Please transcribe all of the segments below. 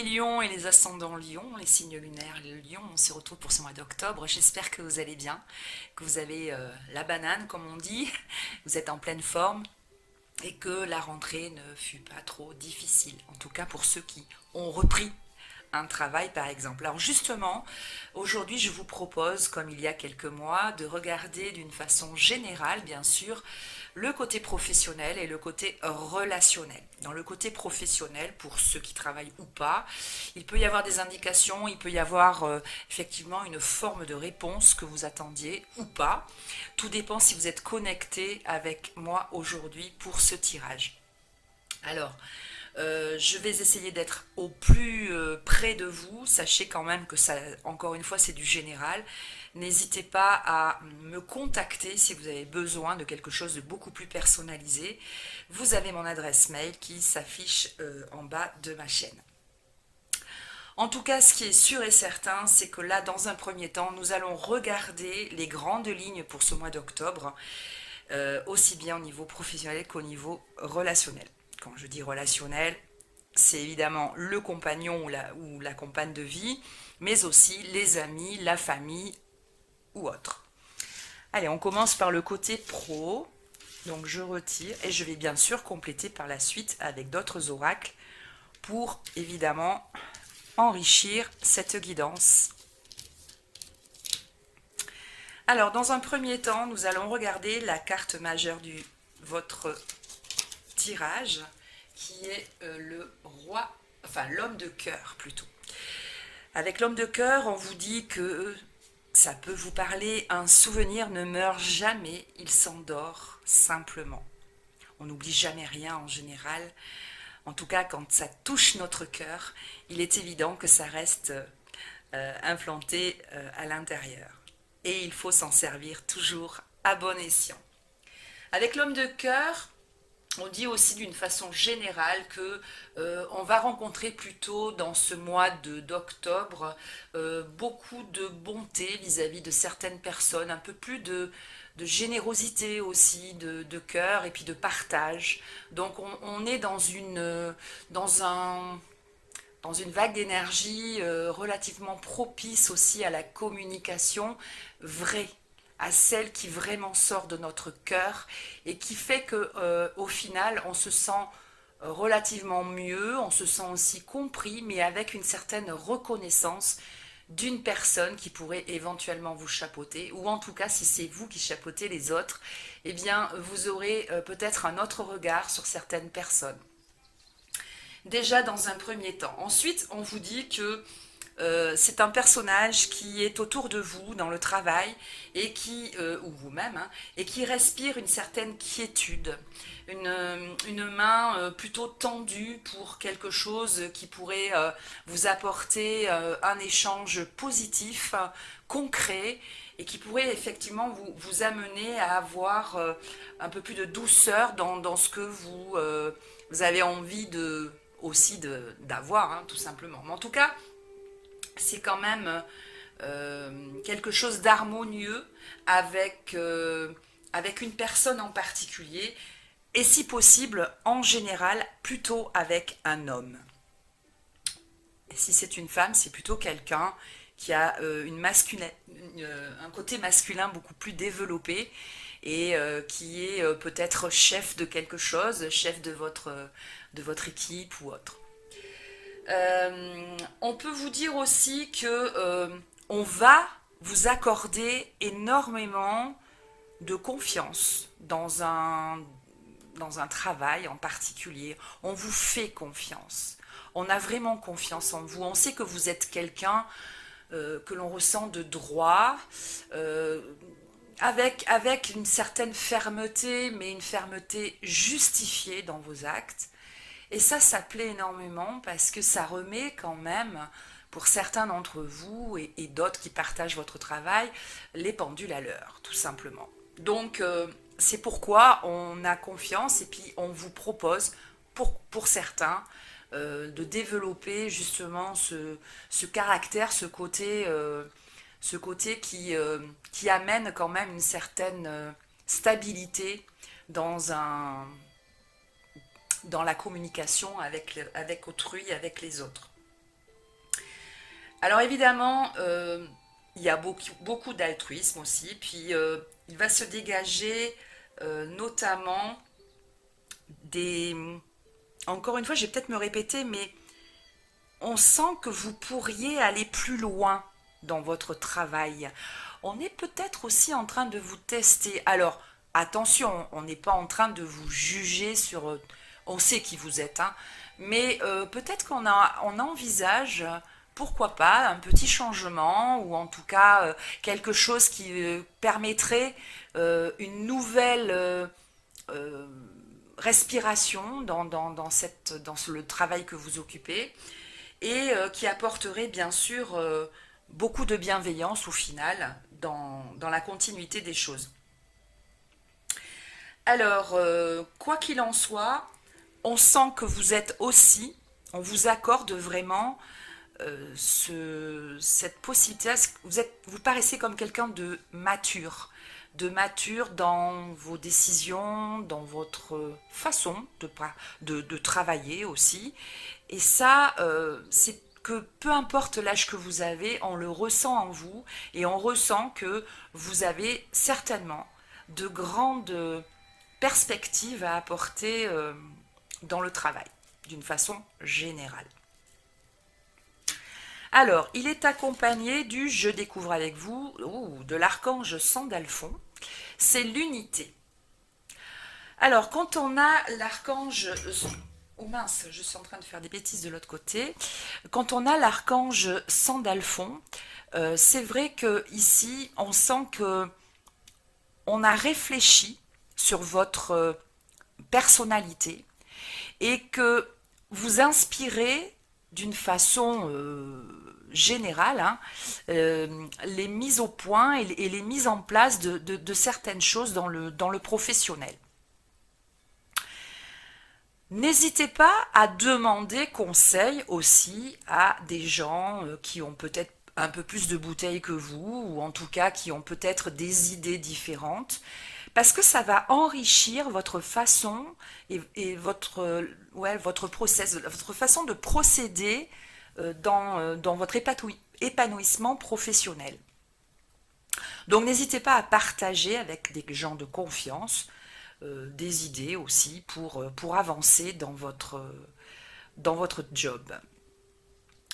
les lions et les ascendants lions, les signes lunaires lions, on se retrouve pour ce mois d'octobre. J'espère que vous allez bien, que vous avez la banane comme on dit, vous êtes en pleine forme et que la rentrée ne fut pas trop difficile, en tout cas pour ceux qui ont repris un travail par exemple. Alors justement, aujourd'hui je vous propose, comme il y a quelques mois, de regarder d'une façon générale, bien sûr, le côté professionnel et le côté relationnel. Dans le côté professionnel, pour ceux qui travaillent ou pas, il peut y avoir des indications, il peut y avoir effectivement une forme de réponse que vous attendiez ou pas. Tout dépend si vous êtes connecté avec moi aujourd'hui pour ce tirage. Alors, je vais essayer d'être au plus près de vous. Sachez quand même que ça, encore une fois, c'est du général. N'hésitez pas à me contacter si vous avez besoin de quelque chose de beaucoup plus personnalisé. Vous avez mon adresse mail qui s'affiche en bas de ma chaîne. En tout cas, ce qui est sûr et certain, c'est que là, dans un premier temps, nous allons regarder les grandes lignes pour ce mois d'octobre, aussi bien au niveau professionnel qu'au niveau relationnel. Quand je dis relationnel, c'est évidemment le compagnon ou la compagne de vie, mais aussi les amis, la famille ou autre. Allez, on commence par le côté pro. Donc je retire et je vais bien sûr compléter par la suite avec d'autres oracles pour évidemment enrichir cette guidance. Alors dans un premier temps, nous allons regarder la carte majeure de votre tirage qui est le roi, enfin l'homme de cœur plutôt. Avec l'homme de cœur, on vous dit que ça peut vous parler, un souvenir ne meurt jamais, il s'endort simplement. On n'oublie jamais rien en général. En tout cas, quand ça touche notre cœur, il est évident que ça reste implanté à l'intérieur. Et il faut s'en servir toujours à bon escient. Avec l'homme de cœur, on dit aussi d'une façon générale que on va rencontrer plutôt dans ce mois d'octobre beaucoup de bonté vis-à-vis de certaines personnes, un peu plus de générosité aussi, de cœur et puis de partage. Donc on est dans une vague d'énergie relativement propice aussi à la communication vraie, à celle qui vraiment sort de notre cœur et qui fait que au final on se sent relativement mieux, on se sent aussi compris, mais avec une certaine reconnaissance d'une personne qui pourrait éventuellement vous chapeauter, ou en tout cas si c'est vous qui chapeautez les autres, eh bien vous aurez peut-être un autre regard sur certaines personnes. Déjà dans un premier temps. Ensuite, on vous dit que c'est un personnage qui est autour de vous dans le travail et qui, ou vous-même, hein, et qui respire une certaine quiétude, une main plutôt tendue pour quelque chose qui pourrait vous apporter un échange positif, concret, et qui pourrait effectivement vous amener à avoir un peu plus de douceur dans ce que vous avez envie aussi d'avoir, hein, tout simplement. Mais en tout cas, c'est quand même quelque chose d'harmonieux avec une personne en particulier, et si possible, en général, plutôt avec un homme. Et si c'est une femme, c'est plutôt quelqu'un qui a un côté masculin beaucoup plus développé et qui est peut-être chef de quelque chose, chef de votre équipe ou autre. On peut vous dire aussi que on va vous accorder énormément de confiance dans un travail en particulier. On vous fait confiance. On a vraiment confiance en vous. On sait que vous êtes quelqu'un que l'on ressent de droit, avec une certaine fermeté, mais une fermeté justifiée dans vos actes. Et ça plaît énormément parce que ça remet quand même, pour certains d'entre vous et d'autres qui partagent votre travail, les pendules à l'heure, tout simplement. Donc, c'est pourquoi on a confiance et puis on vous propose, pour certains, de développer justement ce caractère, ce côté qui amène quand même une certaine stabilité dans dans la communication avec autrui, avec les autres. Alors évidemment, il y a beaucoup d'altruisme aussi, puis il va se dégager notamment des... Encore une fois, je vais peut-être me répéter, mais on sent que vous pourriez aller plus loin dans votre travail. On est peut-être aussi en train de vous tester. Alors, attention, on n'est pas en train de vous juger sur... on sait qui vous êtes, hein, mais peut-être on envisage, pourquoi pas, un petit changement, ou en tout cas quelque chose qui permettrait une nouvelle euh, respiration dans le travail que vous occupez et qui apporterait bien sûr beaucoup de bienveillance au final dans la continuité des choses. Alors, quoi qu'il en soit, on sent que vous êtes aussi, on vous accorde vraiment cette possibilité, vous paraissez comme quelqu'un de mature dans vos décisions, dans votre façon de travailler aussi. Et ça, c'est que peu importe l'âge que vous avez, on le ressent en vous et on ressent que vous avez certainement de grandes perspectives à apporter dans le travail, d'une façon générale. Alors, il est accompagné du Je découvre avec vous, ou de l'archange Sandalphon. C'est l'unité. Alors, quand on a l'archange... Oh mince, je suis en train de faire des bêtises de l'autre côté. Quand on a l'archange Sandalphon, c'est vrai que ici, on sent que on a réfléchi sur votre personnalité et que vous inspirez d'une façon générale hein, les mises au point et les mises en place de certaines choses dans le professionnel. N'hésitez pas à demander conseil aussi à des gens qui ont peut-être un peu plus de bouteilles que vous, ou en tout cas qui ont peut-être des idées différentes, parce que ça va enrichir votre façon et votre process, votre façon de procéder dans votre épanouissement professionnel. Donc n'hésitez pas à partager avec des gens de confiance des idées aussi pour avancer dans votre job.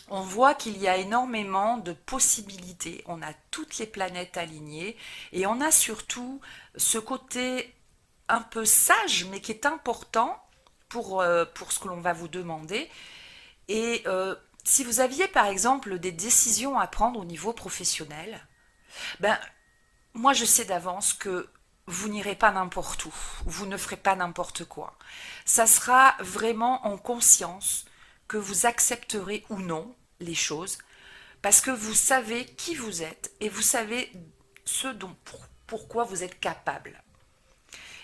On voit qu'il y a énormément de possibilités, on a toutes les planètes alignées et on a surtout ce côté un peu sage mais qui est important pour ce que l'on va vous demander. Et si vous aviez par exemple des décisions à prendre au niveau professionnel, ben, moi je sais d'avance que vous n'irez pas n'importe où, vous ne ferez pas n'importe quoi. Ça sera vraiment en conscience que vous accepterez ou non les choses, parce que vous savez qui vous êtes et vous savez pourquoi vous êtes capable.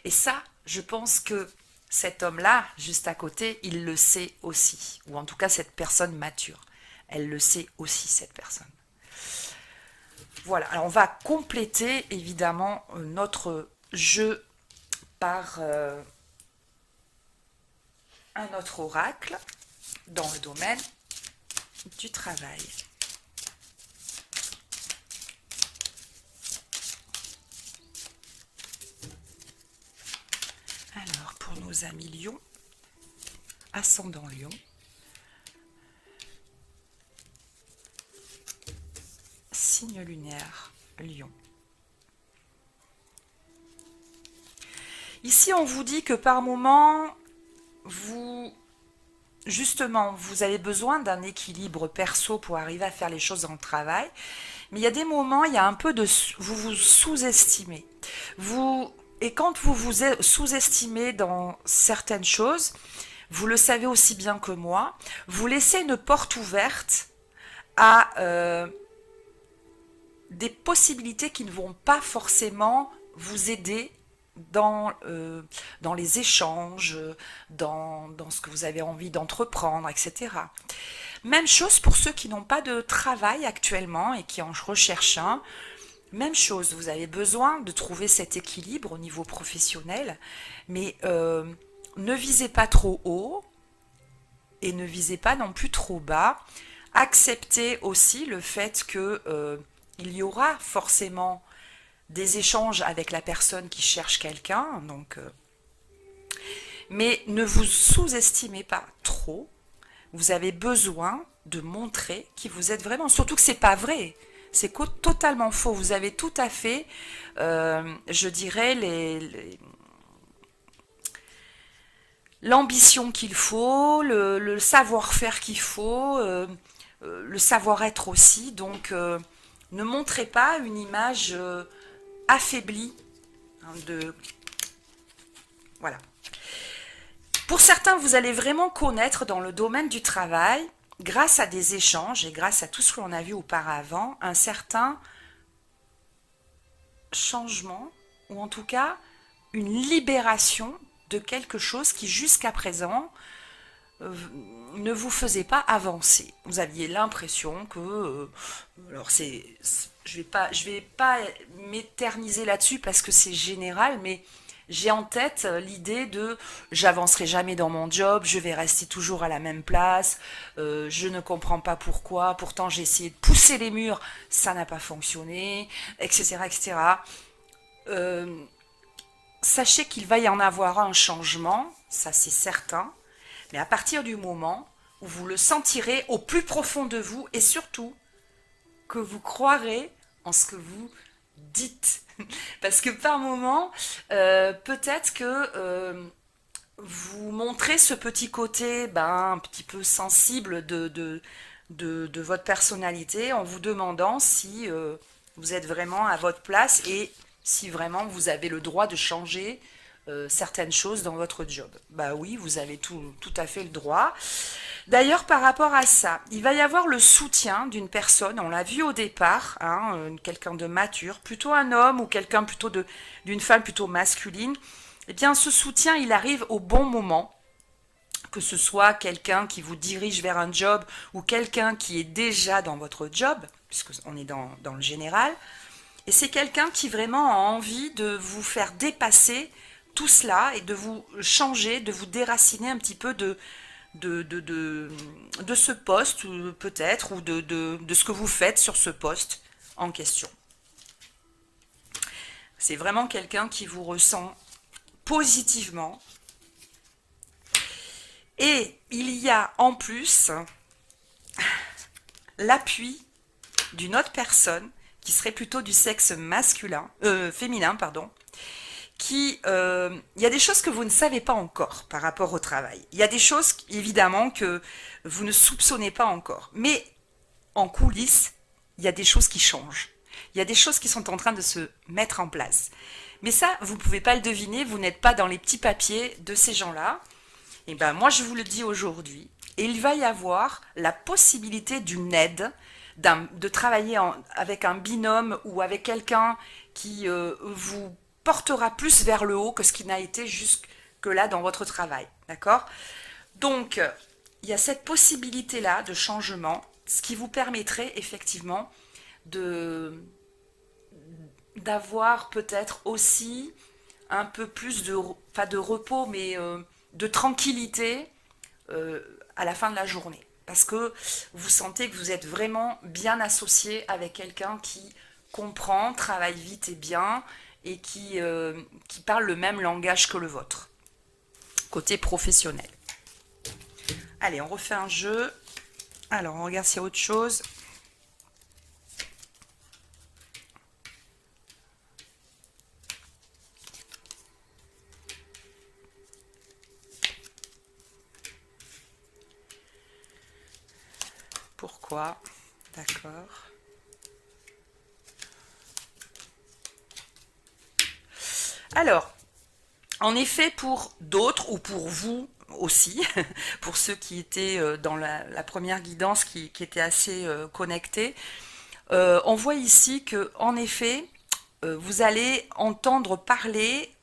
Et ça, je pense que cet homme-là, juste à côté, il le sait aussi, ou en tout cas cette personne mature, elle le sait aussi, cette personne. Voilà, alors on va compléter évidemment notre jeu par un autre oracle dans le domaine du travail. Alors, pour nos amis Lion, ascendant Lion, signe lunaire Lion. Ici, on vous dit que par moment, justement, vous avez besoin d'un équilibre perso pour arriver à faire les choses dans le travail. Mais il y a des moments, il y a un peu vous vous sous-estimez. Et quand vous vous sous-estimez dans certaines choses, vous le savez aussi bien que moi, vous laissez une porte ouverte à des possibilités qui ne vont pas forcément vous aider dans les échanges, dans ce que vous avez envie d'entreprendre, etc. Même chose pour ceux qui n'ont pas de travail actuellement et qui en recherchent un. Même chose, vous avez besoin de trouver cet équilibre au niveau professionnel, mais ne visez pas trop haut et ne visez pas non plus trop bas. Acceptez aussi le fait que il y aura forcément des échanges avec la personne qui cherche quelqu'un, donc, mais ne vous sous-estimez pas trop. Vous avez besoin de montrer qui vous êtes vraiment, surtout que c'est pas vrai. C'est totalement faux. Vous avez tout à fait, je dirais, l'ambition qu'il faut, le savoir-faire qu'il faut, le savoir-être aussi. Donc, ne montrez pas une image affaiblie, hein, de voilà. Pour certains, vous allez vraiment connaître dans le domaine du travail, grâce à des échanges et grâce à tout ce que l'on a vu auparavant, un certain changement, ou en tout cas une libération de quelque chose qui jusqu'à présent ne vous faisait pas avancer. Vous aviez l'impression que, alors je vais pas m'éterniser là-dessus parce que c'est général, mais j'ai en tête l'idée de j'avancerai jamais dans mon job, je vais rester toujours à la même place, je ne comprends pas pourquoi, pourtant j'ai essayé de pousser les murs, ça n'a pas fonctionné, etc., etc. Euh, Sachez qu'il va y en avoir un changement, ça c'est certain, mais à partir du moment où vous le sentirez au plus profond de vous et surtout que vous croirez en ce que vous dites. Parce que par moment, peut-être que vous montrez ce petit côté un petit peu sensible de votre personnalité en vous demandant si vous êtes vraiment à votre place et si vraiment vous avez le droit de changer certaines choses dans votre job. Bah oui, vous avez tout à fait le droit. D'ailleurs, par rapport à ça, il va y avoir le soutien d'une personne, on l'a vu au départ, hein, quelqu'un de mature, plutôt un homme ou quelqu'un plutôt d'une femme plutôt masculine. Eh bien, ce soutien, il arrive au bon moment, que ce soit quelqu'un qui vous dirige vers un job ou quelqu'un qui est déjà dans votre job, puisqu'on est dans le général. Et c'est quelqu'un qui vraiment a envie de vous faire dépasser tout cela et de vous changer, de vous déraciner un petit peu de ce poste, peut-être, ou de ce que vous faites sur ce poste en question. C'est vraiment quelqu'un qui vous ressent positivement. Et il y a en plus l'appui d'une autre personne qui serait plutôt du sexe féminin, pardon, il y a des choses que vous ne savez pas encore par rapport au travail. Il y a des choses, évidemment, que vous ne soupçonnez pas encore. Mais en coulisses, il y a des choses qui changent. Il y a des choses qui sont en train de se mettre en place. Mais ça, vous ne pouvez pas le deviner, vous n'êtes pas dans les petits papiers de ces gens-là. Et ben moi, je vous le dis aujourd'hui. Et il va y avoir la possibilité d'une aide, de travailler avec un binôme ou avec quelqu'un qui vous portera plus vers le haut que ce qui n'a été jusque-là dans votre travail. D'accord? Donc, il y a cette possibilité-là de changement, ce qui vous permettrait effectivement d'avoir peut-être aussi un peu plus pas de repos, mais de tranquillité à la fin de la journée. Parce que vous sentez que vous êtes vraiment bien associé avec quelqu'un qui comprend, travaille vite et bien, et qui parle le même langage que le vôtre, côté professionnel. Allez, on refait un jeu. Alors, on regarde s'il y a autre chose. Pourquoi? D'accord. Alors, en effet, pour d'autres, ou pour vous aussi, pour ceux qui étaient dans la première guidance, qui étaient assez connectés, on voit ici que, en effet, vous allez entendre parler,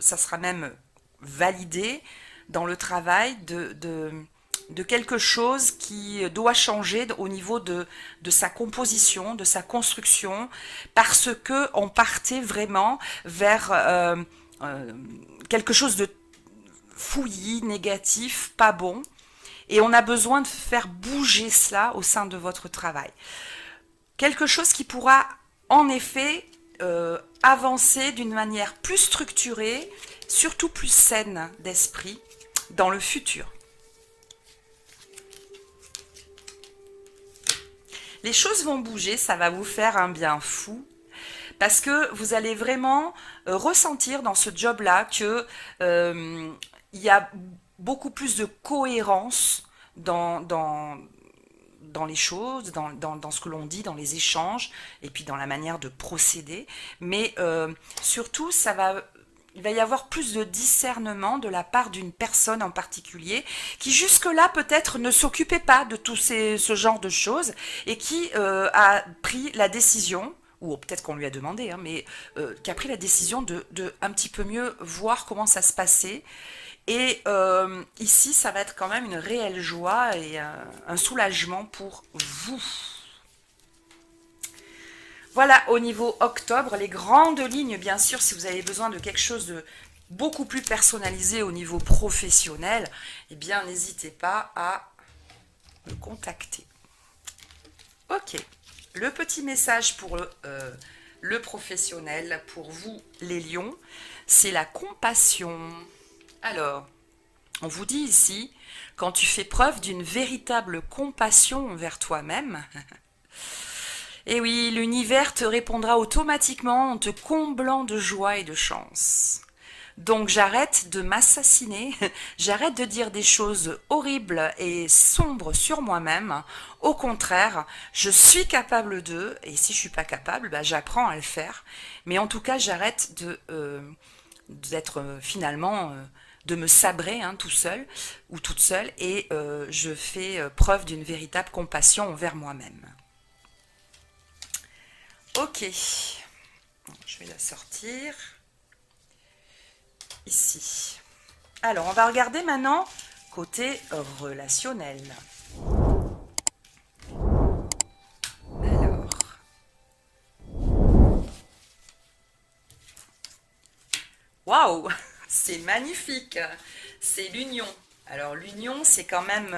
ça sera même validé dans le travail de quelque chose qui doit changer au niveau de sa composition, de sa construction, parce que on partait vraiment vers quelque chose de fouillis, négatif, pas bon. Et on a besoin de faire bouger cela au sein de votre travail. Quelque chose qui pourra en effet avancer d'une manière plus structurée, surtout plus saine d'esprit dans le futur. Les choses vont bouger, ça va vous faire un bien fou, parce que vous allez vraiment ressentir dans ce job-là que il y a beaucoup plus de cohérence dans les choses, dans ce que l'on dit, dans les échanges, et puis dans la manière de procéder. Mais surtout, il va y avoir plus de discernement de la part d'une personne en particulier qui jusque-là peut-être ne s'occupait pas de ce genre de choses et qui a pris la décision, ou peut-être qu'on lui a demandé, hein, mais qui a pris la décision de un petit peu mieux voir comment ça se passait. Et ici, ça va être quand même une réelle joie et un soulagement pour vous. Voilà, au niveau octobre, les grandes lignes, bien sûr, si vous avez besoin de quelque chose de beaucoup plus personnalisé au niveau professionnel, eh bien, n'hésitez pas à me contacter. Ok, le petit message pour le professionnel, pour vous, les lions, c'est la compassion. Alors, on vous dit ici, quand tu fais preuve d'une véritable compassion envers toi-même, et oui, l'univers te répondra automatiquement en te comblant de joie et de chance. Donc j'arrête de m'assassiner, j'arrête de dire des choses horribles et sombres sur moi-même. Au contraire, je suis capable de, et si je suis pas capable, bah, j'apprends à le faire. Mais en tout cas, j'arrête d'être finalement de me sabrer tout seul ou toute seule et je fais preuve d'une véritable compassion envers moi-même. Ok, je vais la sortir ici. Alors, on va regarder maintenant côté relationnel. Alors, waouh, c'est magnifique. C'est l'union. Alors, l'union, c'est quand même,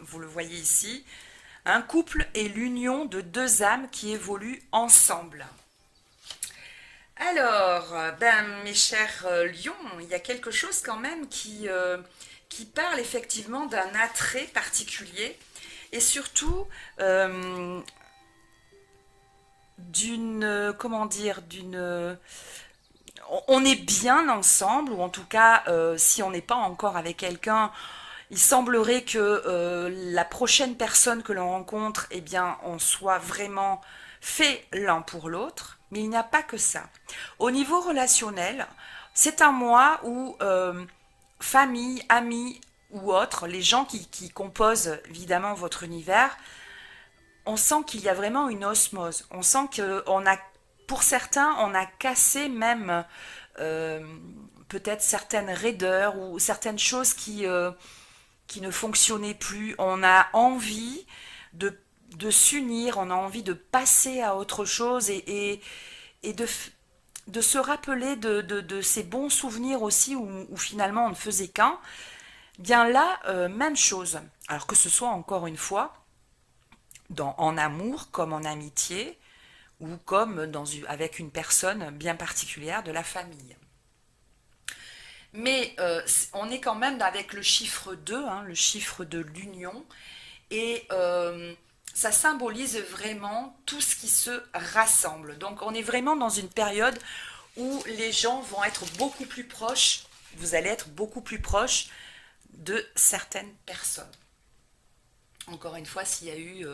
vous le voyez ici, un couple est l'union de deux âmes qui évoluent ensemble. Alors, mes chers lions, il y a quelque chose quand même qui parle effectivement d'un attrait particulier et surtout comment dire, on est bien ensemble, ou en tout cas, si on n'est pas encore avec quelqu'un, il semblerait que la prochaine personne que l'on rencontre, eh bien, on soit vraiment fait l'un pour l'autre. Mais il n'y a pas que ça. Au niveau relationnel, c'est un mois où famille, amis ou autres, les gens qui composent évidemment votre univers, on sent qu'il y a vraiment une osmose. On sent qu'on a, pour certains, on a cassé même euh, peut-être certaines raideurs ou certaines choses qui ne fonctionnaient plus. On a envie de s'unir, on a envie de passer à autre chose et de se rappeler de ces bons souvenirs aussi où finalement on ne faisait qu'un. Bien là, même chose. Alors que ce soit encore une fois en amour comme en amitié ou comme avec une personne bien particulière de la famille. Mais on est quand même avec le chiffre 2, le chiffre de l'union, et ça symbolise vraiment tout ce qui se rassemble. Donc on est vraiment dans une période où les gens vont être beaucoup plus proches, vous allez être beaucoup plus proches de certaines personnes. Encore une fois, s'il y a eu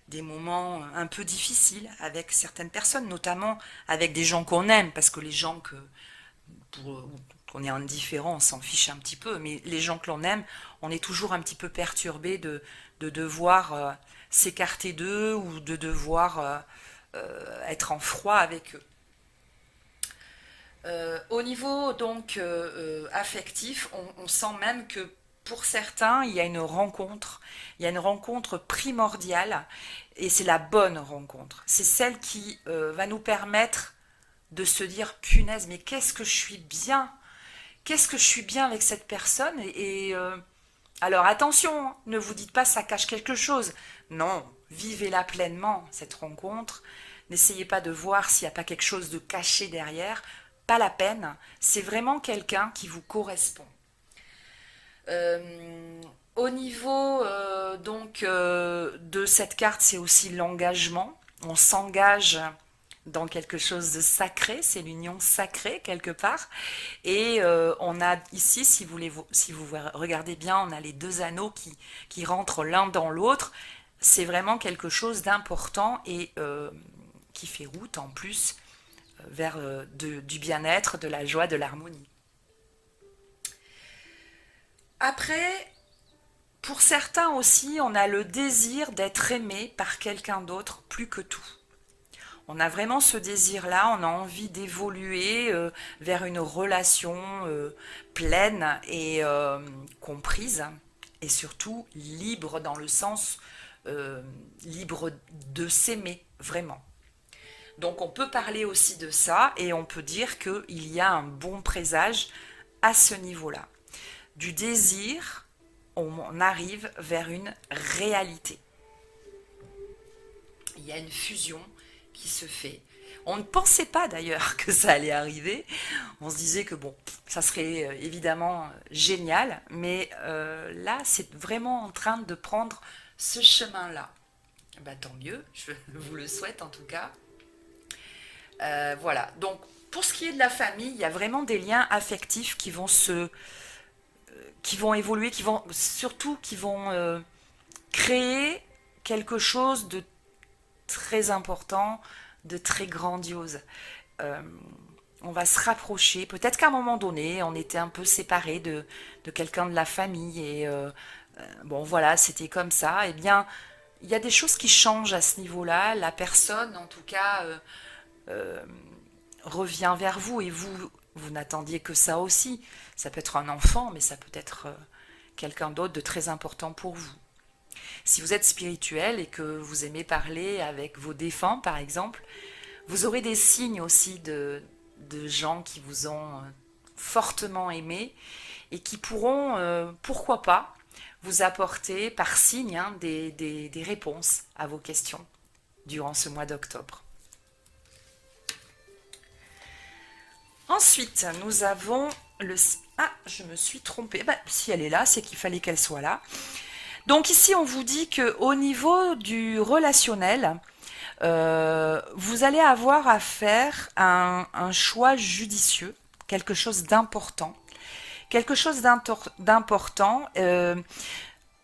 des moments un peu difficiles avec certaines personnes, notamment avec des gens qu'on aime, parce que les gens qu'on est indifférent, on s'en fiche un petit peu, mais les gens que l'on aime, on est toujours un petit peu perturbé de devoir s'écarter d'eux ou de devoir être en froid avec eux. Au niveau donc affectif, on sent même que pour certains, il y a une rencontre primordiale et c'est la bonne rencontre. C'est celle qui va nous permettre de se dire punaise, mais qu'est-ce que je suis bien avec cette personne et Alors attention, hein, ne vous dites pas ça cache quelque chose. Non, vivez-la pleinement, cette rencontre. N'essayez pas de voir s'il n'y a pas quelque chose de caché derrière. Pas la peine, c'est vraiment quelqu'un qui vous correspond. Euh, Au niveau de cette carte, c'est aussi l'engagement. On s'engage dans quelque chose de sacré, c'est l'union sacrée quelque part. Et on a ici, si vous regardez bien, on a les deux anneaux qui rentrent l'un dans l'autre. C'est vraiment quelque chose d'important et qui fait route en plus vers du bien-être, de la joie, de l'harmonie. Après, pour certains aussi, on a le désir d'être aimé par quelqu'un d'autre plus que tout. On a vraiment ce désir-là, on a envie d'évoluer vers une relation pleine et comprise, et surtout libre dans le sens libre de s'aimer vraiment. Donc on peut parler aussi de ça et on peut dire qu'il y a un bon présage à ce niveau-là. Du désir, on arrive vers une réalité. Il y a une fusion qui se fait. On ne pensait pas d'ailleurs que ça allait arriver. On se disait que bon, ça serait évidemment génial, mais là, c'est vraiment en train de prendre ce chemin-là. Bah, tant mieux, je vous le souhaite en tout cas. Voilà, donc pour ce qui est de la famille, il y a vraiment des liens affectifs qui vont évoluer, qui vont créer quelque chose de très important, de très grandiose. Euh, on va se rapprocher. Peut-être qu'à un moment donné, on était un peu séparés de quelqu'un de la famille et bon voilà, c'était comme ça. Eh bien, il y a des choses qui changent à ce niveau-là. La personne, en tout cas, euh, revient vers vous et vous n'attendiez que ça aussi. Ça peut être un enfant, mais ça peut être quelqu'un d'autre de très important pour vous. Si vous êtes spirituel et que vous aimez parler avec vos défunts, par exemple, vous aurez des signes aussi de gens qui vous ont fortement aimé et qui pourront, pourquoi pas, vous apporter par signe hein, des réponses à vos questions durant ce mois d'octobre. Ensuite, nous avons le... Ah, je me suis trompée. Bah, si elle est là, c'est qu'il fallait qu'elle soit là. Donc ici, on vous dit qu'au niveau du relationnel, vous allez avoir à faire un choix judicieux, quelque chose d'important. Quelque chose d'important.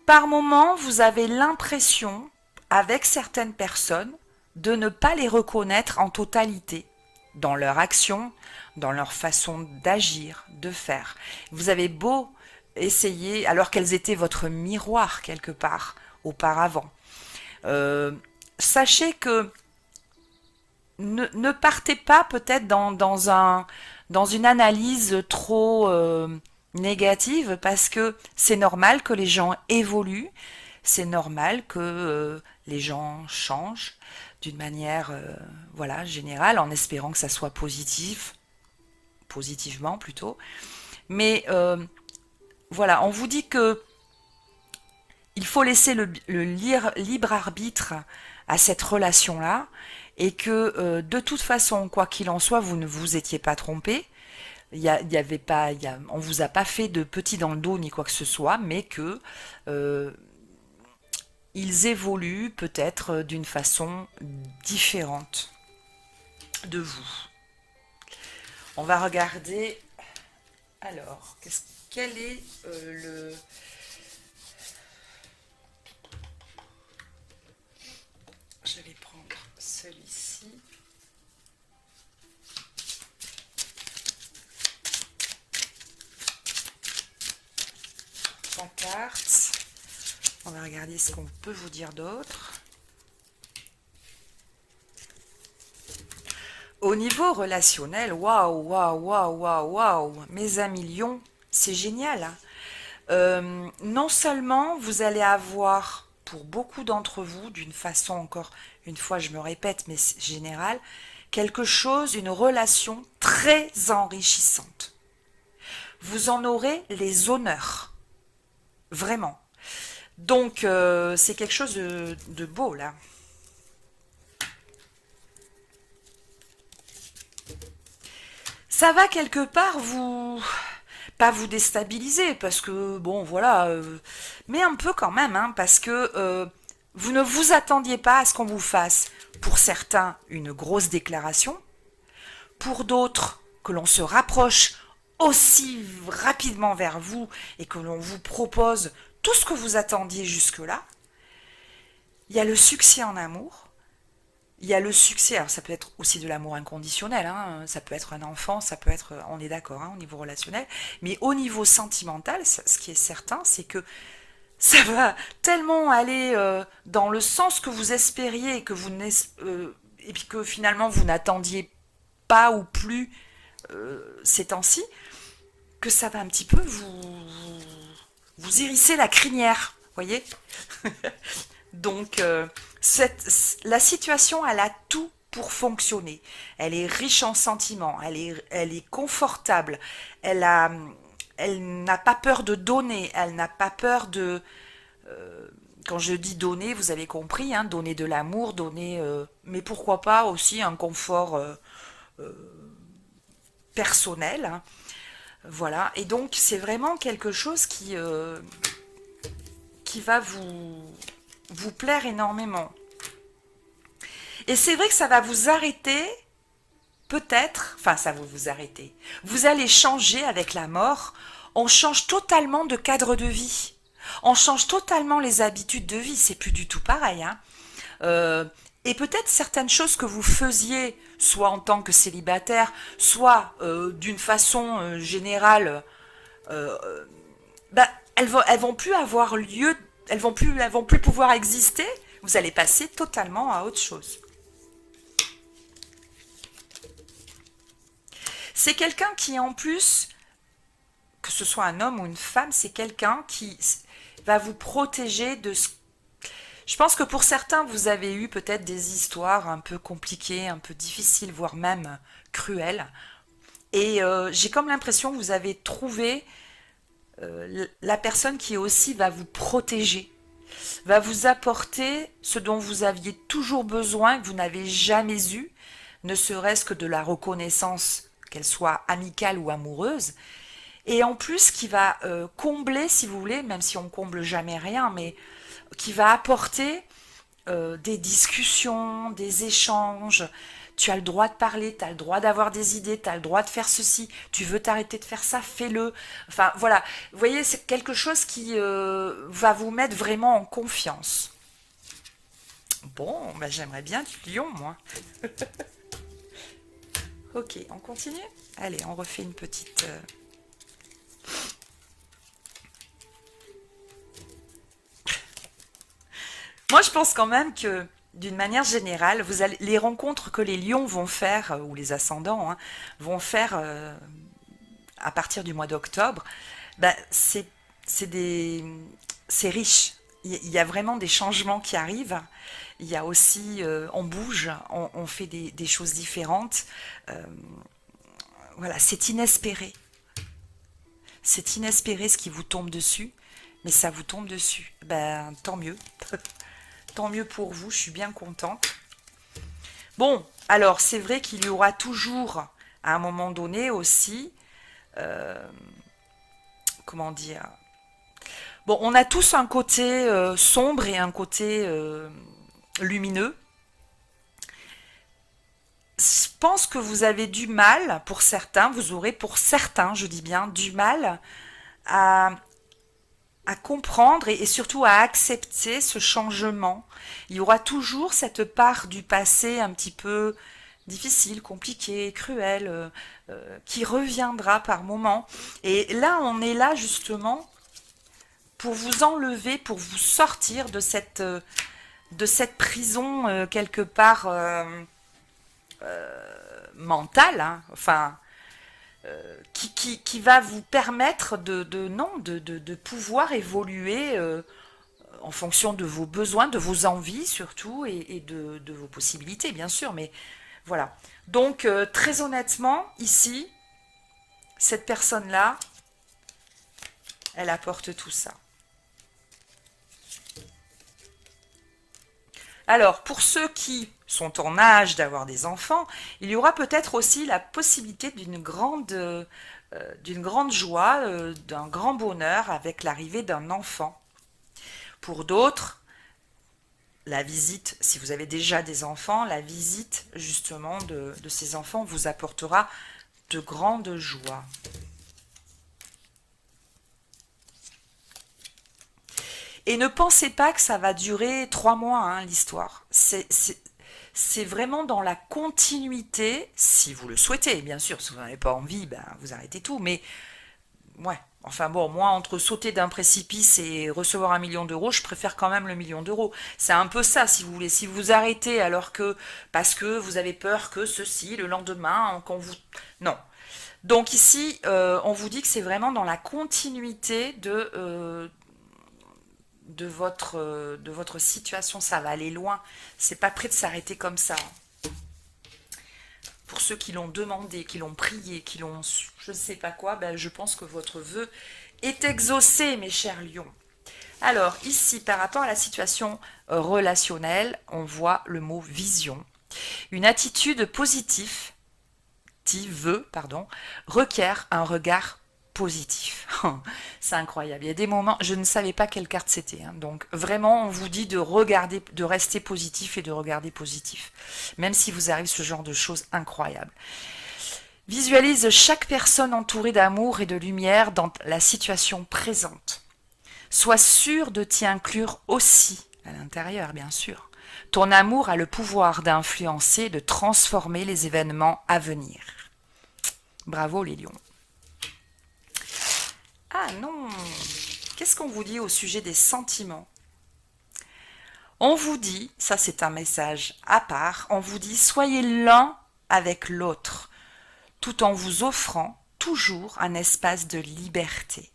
Par moment, vous avez l'impression, avec certaines personnes, de ne pas les reconnaître en totalité dans leur action, dans leur façon d'agir, de faire. Vous avez beau essayer, alors qu'elles étaient votre miroir quelque part auparavant. Sachez que ne partez pas peut-être dans une analyse trop négative parce que c'est normal que les gens évoluent, c'est normal que les gens changent d'une manière voilà, générale en espérant que ça soit positivement plutôt. Mais voilà, on vous dit que il faut laisser le libre arbitre à cette relation-là et que de toute façon, quoi qu'il en soit, vous ne vous étiez pas trompé. Y avait pas, on vous a pas fait de petit dans le dos ni quoi que ce soit, mais que ils évoluent peut-être d'une façon différente de vous. On va regarder. Alors, quel est le... Je vais prendre celui-ci. 3 cartes. On va regarder ce qu'on peut vous dire d'autre. Au niveau relationnel, waouh, waouh, waouh, waouh, waouh, mes amis lions, c'est génial. Hein. Non seulement vous allez avoir, pour beaucoup d'entre vous, d'une façon encore, une fois je me répète, mais c'est général, quelque chose, une relation très enrichissante. Vous en aurez les honneurs. vraiment. Donc, c'est quelque chose de beau, là. Ça va quelque part vous... Pas vous déstabiliser, parce que, bon, voilà, mais un peu quand même, hein, parce que vous ne vous attendiez pas à ce qu'on vous fasse, pour certains, une grosse déclaration, pour d'autres, que l'on se rapproche aussi rapidement vers vous et que l'on vous propose tout ce que vous attendiez jusque-là. Il y a le succès en amour, il y a le succès, alors ça peut être aussi de l'amour inconditionnel, hein, ça peut être un enfant, ça peut être, on est d'accord, hein, au niveau relationnel, mais au niveau sentimental, ce qui est certain, c'est que ça va tellement aller dans le sens que vous espériez et que et puis que finalement vous n'attendiez pas ou plus ces temps-ci, que ça va un petit peu vous hérisser la crinière, voyez. Donc, la situation, elle a tout pour fonctionner. Elle est riche en sentiments, elle est confortable, elle a, elle n'a pas peur de donner, elle n'a pas peur de... Quand je dis donner, vous avez compris, hein, donner de l'amour, donner... mais pourquoi pas aussi un confort personnel, hein. Voilà, et donc c'est vraiment quelque chose qui va vous plaire énormément. Et c'est vrai que ça va vous arrêter, peut-être, enfin ça va vous arrêter. Vous allez changer avec la mort, on change totalement de cadre de vie. On change totalement les habitudes de vie, c'est plus du tout pareil, hein. Euh, et peut-être certaines choses que vous faisiez, soit en tant que célibataire, soit d'une façon générale, bah, elles vont plus avoir lieu, elles vont plus pouvoir exister. Vous allez passer totalement à autre chose. C'est quelqu'un qui, en plus, que ce soit un homme ou une femme, c'est quelqu'un qui va vous protéger de ce... Je pense que pour certains, vous avez eu peut-être des histoires un peu compliquées, un peu difficiles, voire même cruelles. Et j'ai comme l'impression que vous avez trouvé la personne qui aussi va vous protéger, va vous apporter ce dont vous aviez toujours besoin, que vous n'avez jamais eu, ne serait-ce que de la reconnaissance, qu'elle soit amicale ou amoureuse, et en plus qui va combler, si vous voulez, même si on comble jamais rien, mais qui va apporter des discussions, des échanges. Tu as le droit de parler, tu as le droit d'avoir des idées, tu as le droit de faire ceci, tu veux t'arrêter de faire ça, fais-le. Enfin voilà, vous voyez, c'est quelque chose qui va vous mettre vraiment en confiance. Bon, bah, j'aimerais bien du lion, moi. Ok, on continue. Allez, on refait une petite... Moi, je pense quand même que, d'une manière générale, les rencontres que les lions vont faire, ou les ascendants, hein, vont faire à partir du mois d'octobre, bah, c'est des, c'est riche. Il y a vraiment des changements qui arrivent. Il y a aussi, on bouge, on fait des choses différentes. Euh, voilà, c'est inespéré. C'est inespéré ce qui vous tombe dessus, mais ça vous tombe dessus. Ben, tant mieux. Tant mieux pour vous, je suis bien contente. Bon, alors c'est vrai qu'il y aura toujours, à un moment donné aussi, comment dire, bon, on a tous un côté sombre et un côté lumineux. Je pense que vous avez du mal, pour certains, vous aurez pour certains, je dis bien, du mal à, à comprendre et surtout à accepter ce changement. Il y aura toujours cette part du passé un petit peu difficile, compliquée, cruelle, qui reviendra par moments. Et là, on est là justement pour vous enlever, pour vous sortir de cette prison quelque part mentale, hein, enfin, qui va vous permettre non, de pouvoir évoluer en fonction de vos besoins, de vos envies surtout, et de vos possibilités, bien sûr. Mais voilà. Donc, très honnêtement, ici, cette personne-là, elle apporte tout ça. Alors, pour ceux qui sont en âge d'avoir des enfants, il y aura peut-être aussi la possibilité d'une grande joie, d'un grand bonheur avec l'arrivée d'un enfant. Pour d'autres, la visite, si vous avez déjà des enfants, la visite justement de ces enfants vous apportera de grandes joies. Et ne pensez pas que ça va durer 3 mois, hein, l'histoire. C'est vraiment dans la continuité, si vous le souhaitez, bien sûr. Si vous n'en avez pas envie, ben, vous arrêtez tout. Mais ouais, enfin bon, moi, entre sauter d'un précipice et recevoir 1 million d'euros, je préfère quand même le 1 million d'euros. C'est un peu ça, si vous voulez. Si vous arrêtez alors que, parce que vous avez peur que ceci, le lendemain, qu'on vous... Non. Donc ici, on vous dit que c'est vraiment dans la continuité de votre situation. Ça va aller loin. C'est pas prêt de s'arrêter comme ça. Pour ceux qui l'ont demandé, qui l'ont prié, qui l'ont je ne sais pas quoi, ben je pense que votre vœu est exaucé, mes chers lions. Alors, ici, par rapport à la situation relationnelle, on voit le mot vision. Une attitude positive, requiert un regard positif. C'est incroyable. Il y a des moments, je ne savais pas quelle carte c'était. Hein. Donc, vraiment, on vous dit de regarder, de rester positif et de regarder positif. Même si vous arrive ce genre de choses incroyables. Visualise chaque personne entourée d'amour et de lumière dans la situation présente. Sois sûr de t'y inclure aussi, à l'intérieur bien sûr. Ton amour a le pouvoir d'influencer, de transformer les événements à venir. Bravo les lions. Ah non, qu'est-ce qu'on vous dit au sujet des sentiments? On vous dit, ça c'est un message à part, on vous dit soyez l'un avec l'autre, tout en vous offrant toujours un espace de liberté.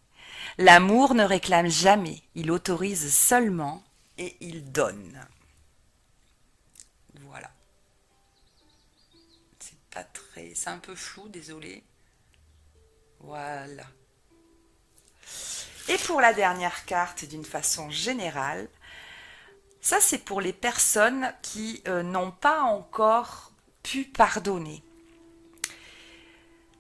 L'amour ne réclame jamais, il autorise seulement et il donne. Voilà. C'est un peu flou, désolé. Voilà. Et pour la dernière carte, d'une façon générale, ça c'est pour les personnes qui n'ont pas encore pu pardonner.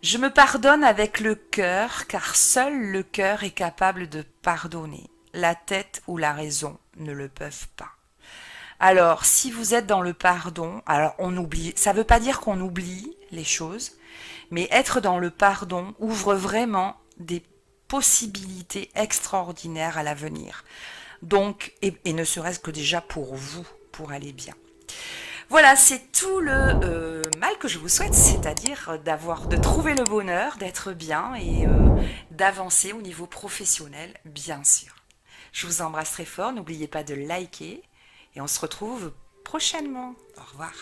Je me pardonne avec le cœur, car seul le cœur est capable de pardonner. La tête ou la raison ne le peuvent pas. Alors, si vous êtes dans le pardon, alors on oublie, ça ne veut pas dire qu'on oublie les choses, mais être dans le pardon ouvre vraiment des possibilités extraordinaires à l'avenir. Donc, et ne serait-ce que déjà pour vous, pour aller bien. Voilà, c'est tout le mal que je vous souhaite, c'est-à-dire de trouver le bonheur, d'être bien et d'avancer au niveau professionnel, bien sûr. Je vous embrasse très fort, n'oubliez pas de liker et on se retrouve prochainement. Au revoir.